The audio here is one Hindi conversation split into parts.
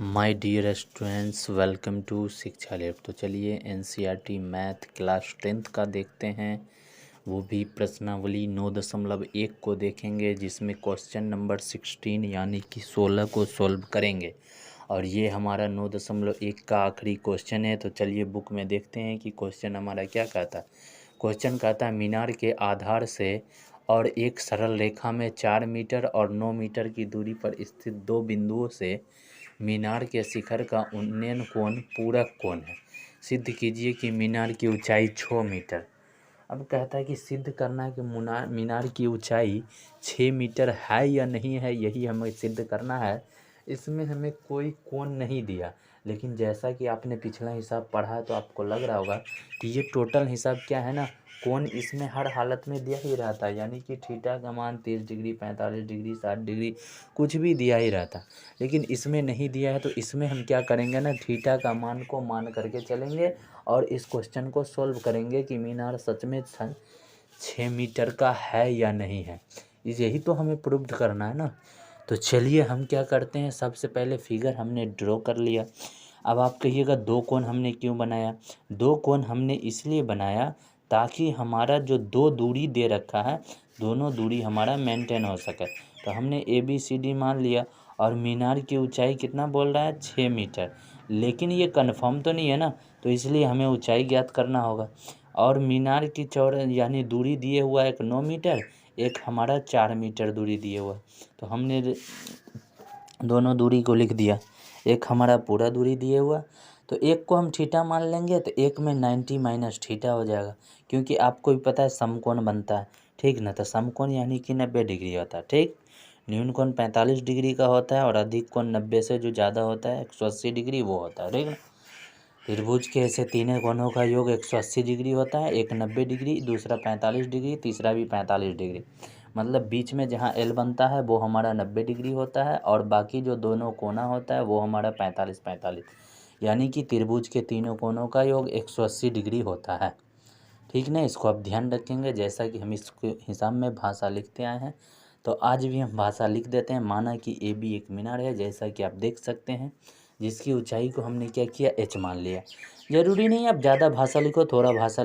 My dear students, welcome to Shiksha lab. तो चलिए एनसीईआरटी मैथ क्लास 10th का देखते हैं। वो भी प्रश्नावली 9.1 को देखेंगे, जिसमें क्वेश्चन नंबर 16 यानी कि 16 को सॉल्व करेंगे। और ये हमारा 9.1 का आखिरी क्वेश्चन है। तो चलिए बुक में देखते हैं कि क्वेश्चन हमारा क्या कहता है। क्वेश्चन कहता है मीनार के आधार से और एक सरल रेखा में 4 मीटर और 9 मीटर की दूरी पर स्थित दो बिंदुओं से मीनार के शिखर का उन्नयन कोण पूरक कोण है। सिद्ध कीजिए कि मीनार की ऊंचाई 6 मीटर। अब कहता है कि सिद्ध करना है कि मीनार की ऊंचाई 6 मीटर है या नहीं है, यही हमें सिद्ध करना है। इसमें हमें कोई कोण नहीं दिया, लेकिन जैसा कि आपने पिछला हिसाब पढ़ा है तो आपको लग रहा होगा कि ये टोटल हिसाब क्या है ना, कोण इसमें हर हालत में दिया ही रहता है। यानी कि थीटा का मान 30 डिग्री, 45 डिग्री, 60 डिग्री कुछ भी दिया ही रहता। लेकिन इसमें नहीं दिया है, तो इसमें हम क्या करेंगे ना, थीटा का मान को मान करके चलेंगे और इस क्वेश्चन को सॉल्व करेंगे कि मीनार सच में 6 मीटर का है या नहीं है। यही तो हमें प्रूव करना है ना। तो चलिए हम क्या करते हैं, सबसे पहले फिगर हमने ड्रॉ कर लिया। अब आप कहिएगा दो कोण हमने क्यों बनाया। दो कोण हमने इसलिए बनाया ताकि हमारा जो दो दूरी दे रखा है, दोनों दूरी हमारा मेंटेन हो सके। तो हमने ABCD मान लिया और मीनार की ऊंचाई कितना बोल रहा है, 6 मीटर। लेकिन ये कन्फर्म तो नहीं है ना, तो इसलिए हमें ऊंचाई ज्ञात करना होगा। और मीनार की चौड़ाई यानी दूरी दिए हुआ एक 9 मीटर, एक हमारा 4 मीटर दूरी दिए हुआ। तो हमने दोनों दूरी को लिख दिया। एक हमारा पूरा दूरी दिए हुआ, तो एक को हम थीटा मान लेंगे, तो एक में 90 माइनस थीटा हो जाएगा। क्योंकि आपको भी पता है समकोण बनता है, ठीक ना। तो समकोण यानी कि 90 डिग्री होता है, ठीक। न्यून कोण 45 डिग्री का होता है और अधिक कोण 90 से जो ज़्यादा होता है 180 डिग्री वो होता है, ठीक ना। त्रिभुज के ऐसे तीनों कोणों का योग 180 डिग्री होता है। एक 90 डिग्री, दूसरा 45 डिग्री, तीसरा भी 45 डिग्री। मतलब बीच में जहाँ L बनता है वो हमारा 90 डिग्री होता है और बाकी जो दोनों कोना होता है वो हमारा 45। यानी कि त्रिभुज के तीनों कोनों का योग 180 डिग्री होता है, ठीक ना। इसको आप ध्यान रखेंगे, जैसा कि हम इसके हिसाब में भाषा लिखते आए हैं, तो आज भी हम भाषा लिख देते हैं। माना कि AB एक मीनार है, जैसा कि आप देख सकते हैं, जिसकी ऊंचाई को हमने क्या किया, H मान लिया। ज़रूरी नहीं आप ज़्यादा भाषा लिखो, थोड़ा भाषा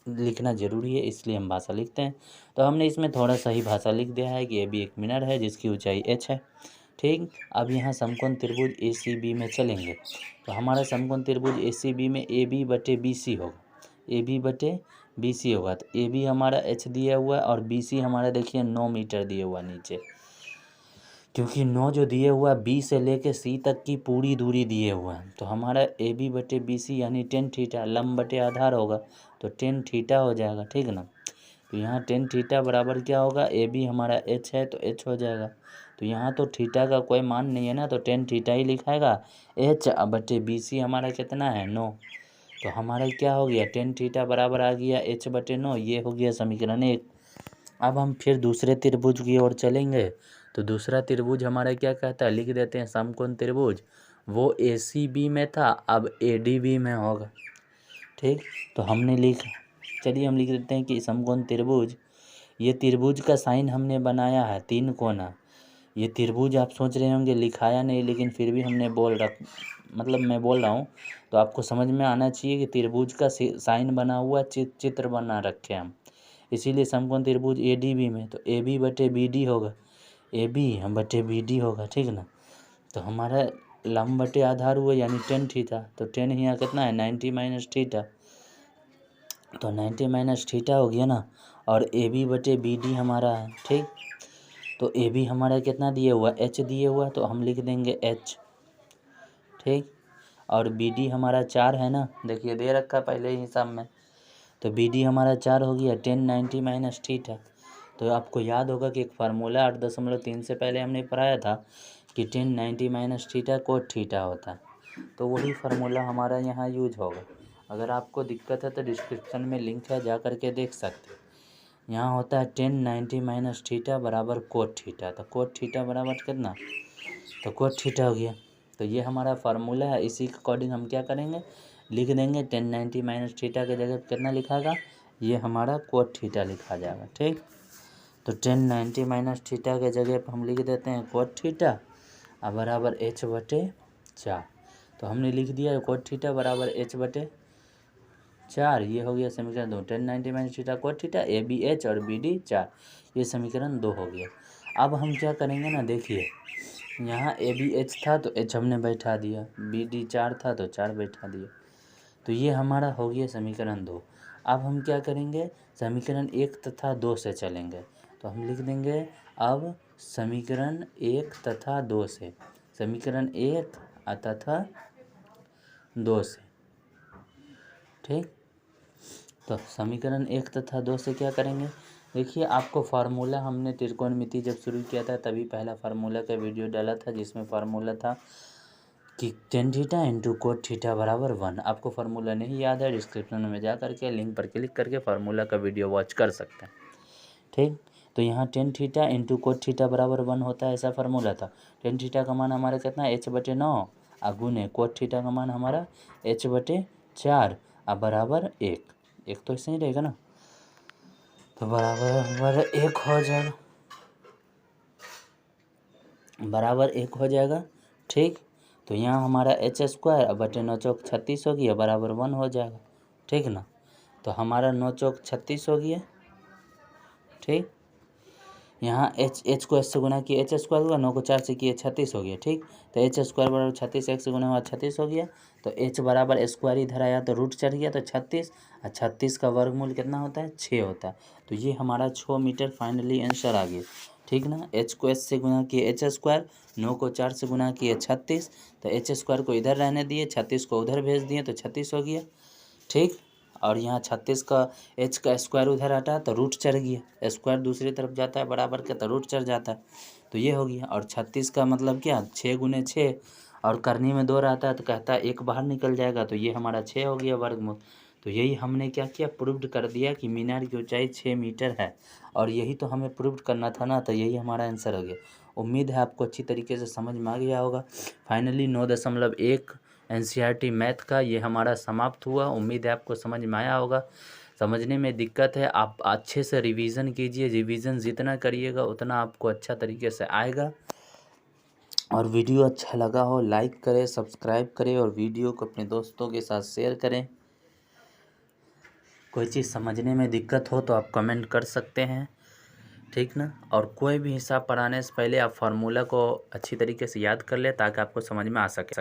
लिखना ज़रूरी है, इसलिए हम भाषा लिखते हैं। तो हमने इसमें थोड़ा सही भाषा लिख दिया है कि AB एक मीनार है जिसकी ऊंचाई H है, ठीक। अब यहाँ समकोण त्रिभुज ACB में चलेंगे, तो हमारा समकोण त्रिभुज ACB में AB/BC होगा। AB/BC होगा, तो AB हमारा H दिया हुआ है और BC हमारा देखिए 9 मीटर दिया हुआ नीचे। क्योंकि 9 जो दिए हुआ है, B से लेके C तक की पूरी दूरी दिए हुआ है। तो हमारा AB/BC यानी 10 थीटा लंब बटे आधार होगा, तो 10 थीटा हो जाएगा, ठीक ना। तो यहाँ 10 थीटा बराबर क्या होगा, AB हमारा H है तो H हो जाएगा। तो यहाँ तो थीटा का कोई मान नहीं है ना, तो 10 थीटा ही लिखाएगा। H/BC हमारा कितना है, 9। तो हमारा क्या हो गया, 10 थीटा बराबर आ गया H/9। ये हो गया समीकरण 1। अब हम फिर दूसरे त्रिभुज की ओर चलेंगे। तो दूसरा त्रिभुज हमारा क्या कहता है, लिख देते हैं समकोण त्रिभुज। वो ACB में था, अब ADB में होगा, ठीक। तो हमने चलिए हम लिख देते हैं कि समकोण त्रिभुज, ये त्रिभुज का साइन हमने बनाया है 3 कोना। ये त्रिभुज आप सोच रहे होंगे लिखाया नहीं, लेकिन फिर भी हमने मतलब मैं बोल रहा हूँ, तो आपको समझ में आना चाहिए कि त्रिभुज का साइन बना हुआ चित्र बना रखे हम, इसीलिए समकोण त्रिभुज ADB में। तो AB/BD होगा, AB/BD होगा, ठीक ना। तो हमारा लंब बटे आधार हुआ यानी 10 थीटा, तो 10 यहाँ कितना है, 90 माइनस थीटा, तो 90 माइनस थीटा हो गया ना। और AB/BD हमारा है, ठीक। तो AB हमारा कितना दिया हुआ, H दिए हुआ, तो हम लिख देंगे H, ठीक। और BD हमारा 4 है ना, देखिए दे रखा पहले ही हिसाब में। तो BD हमारा 4 हो गया, 10 90 माइनस थीटा। तो आपको याद होगा कि एक फार्मूला 8.3 से पहले हमने पढ़ाया था कि 10 90 माइनस थीटा कोट थीटा होता है। तो वही फार्मूला हमारा यहाँ यूज होगा। अगर आपको दिक्कत है तो डिस्क्रिप्शन में लिंक है, जा करके देख सकते हैं। यहाँ होता है 10 90 माइनस थीटा बराबर कोट थीटा। तो कोट थीटा बराबर कितना, तो कोट थीटा हो गया। तो ये हमारा फार्मूला है, इसी के अकॉर्डिंग हम क्या करेंगे, लिख देंगे 10 90 माइनस थीटा के जगह कितना लिखागा, ये हमारा कोट थीटा लिखा जाएगा, ठीक। तो 10 90 माइनस थीटा के जगह पर हम लिख देते हैं कोट थीटा, अब बराबर h बटे 4। तो हमने लिख दिया कोट थीटा बराबर h बटे 4। ये हो गया समीकरण 2। tan 90 minus theta cot theta, A B H और बी डी 4। ये समीकरण 2 हो गया। अब हम क्या करेंगे ना, देखिए यहाँ ए बी एच था तो एच हमने बैठा दिया, बी डी 4 था तो 4 बैठा दिया। तो ये हमारा हो गया समीकरण 2। अब हम क्या करेंगे, समीकरण 1 तथा 2 से चलेंगे। तो हम लिख देंगे अब समीकरण 1 तथा 2 से, समीकरण 1 तथा 2 से, ठीक। तो समीकरण 1 तथा 2 से क्या करेंगे, देखिए आपको फार्मूला हमने त्रिकोणमिति जब शुरू किया था तभी पहला फार्मूला का वीडियो डाला था, जिसमें फार्मूला था कि tan theta into cot theta बराबर 1। आपको फार्मूला नहीं याद है, डिस्क्रिप्शन में जा करके लिंक पर क्लिक करके फार्मूला का वीडियो वॉच कर सकते हैं, ठीक। तो यहाँ tan theta into cot theta बराबर 1 होता है, ऐसा फार्मूला था। tan थीटा का मान हमारा कितना, h बटे 9 गुने कोट थीटा का मान हमारा h बटे 4 बराबर 1 तो इससे ही रहेगा ना। तो बराबर 1 हो जाएगा, बराबर 1 हो जाएगा, ठीक। तो यहाँ हमारा h स्क्वायर बटे 9 चौक 36 हो गया, बराबर 1 हो जाएगा, ठीक ना। तो हमारा 9 चौक 36 हो गया, ठीक। यहाँ h को s से गुना किया h स्क्वायर हुआ, 9 को 4 से किए 36 हो गया, ठीक। तो h स्क्वायर बराबर 36, 1 से गुना हुआ 36 हो गया। तो h बराबर स्क्वायर इधर आया तो रूट चढ़ गया, तो 36 और 36 का वर्गमूल कितना होता है, 6 होता है। तो ये हमारा 6 मीटर फाइनली आंसर आ गया, ठीक ना। h को s से गुना किए h स्क्वायर, 9 को 4 से गुना किए 36, तो h स्क्वायर को इधर रहने दिए, 36 को उधर भेज दिए तो 36 हो गया, ठीक। और यहाँ 36 का h का स्क्वायर उधर हटा तो रूट चढ़ गया, स्क्वायर दूसरी तरफ जाता है बराबर के तो रूट चढ़ जाता है, तो ये हो गया। और 36 का मतलब क्या, 6 गुने 6 और करनी में 2 रहता है तो कहता है 1 बाहर निकल जाएगा, तो ये हमारा 6 हो गया वर्गमूल। तो यही हमने क्या किया, प्रूव्ड कर दिया कि मीनार की ऊंचाई 6 मीटर है, और यही तो हमें प्रूव्ड करना था ना, तो यही हमारा आंसर हो गया। उम्मीद है आपको अच्छी तरीके से समझ में आ गया होगा। फाइनली 9.1 NCERT मैथ का ये हमारा समाप्त हुआ। उम्मीद है आपको समझ में आया होगा। समझने में दिक्कत है, आप अच्छे से रिवीजन कीजिए, रिवीजन जितना करिएगा उतना आपको अच्छा तरीके से आएगा। और वीडियो अच्छा लगा हो लाइक करें, सब्सक्राइब करें और वीडियो को अपने दोस्तों के साथ शेयर करें। कोई चीज़ समझने में दिक्कत हो तो आप कमेंट कर सकते हैं, ठीक ना। और कोई भी हिसाब पढ़ाने से पहले आप फार्मूला को अच्छी तरीके से याद कर ले ताकि आपको समझ में आ सके।